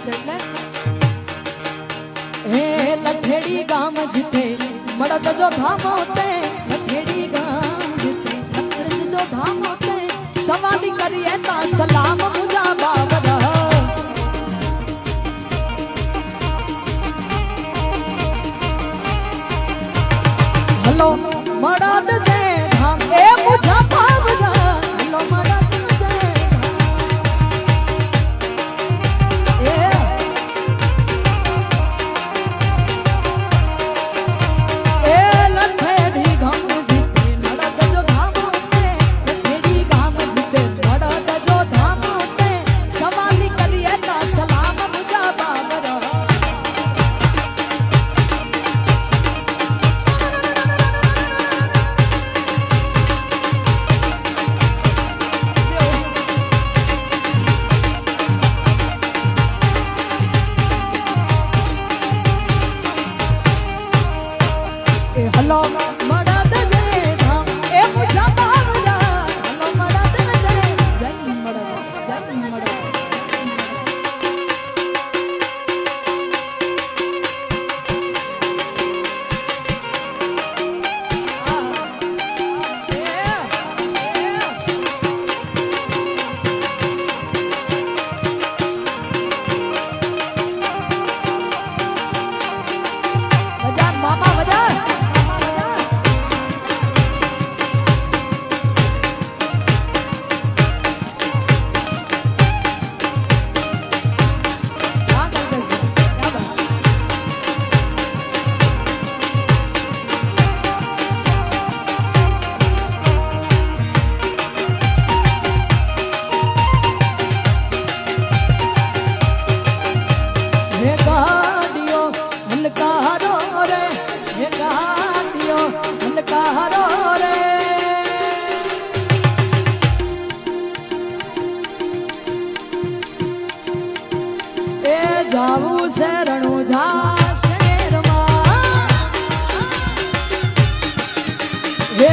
છે એટલે હે લખેડી ગામ જીતે મળદ જો ધામો તે લખેડી ગામ જીતે મળદ જો ધામો તે સવાલી કરીએ તા સલામ મુજા બાબરા હલો મળદ જે ધામ એ મુજા બાબરા હલો મળદ જે હલો મળદ જે ધામ એ મુજા બાબરા હલો મળદ જે જય મળદ જય મળદ મામા વજા હે ગાડીઓ હલકારો રે હે ગાડીઓ હલકારો રે એ જાવું છે રણુજા શહેરમાં હે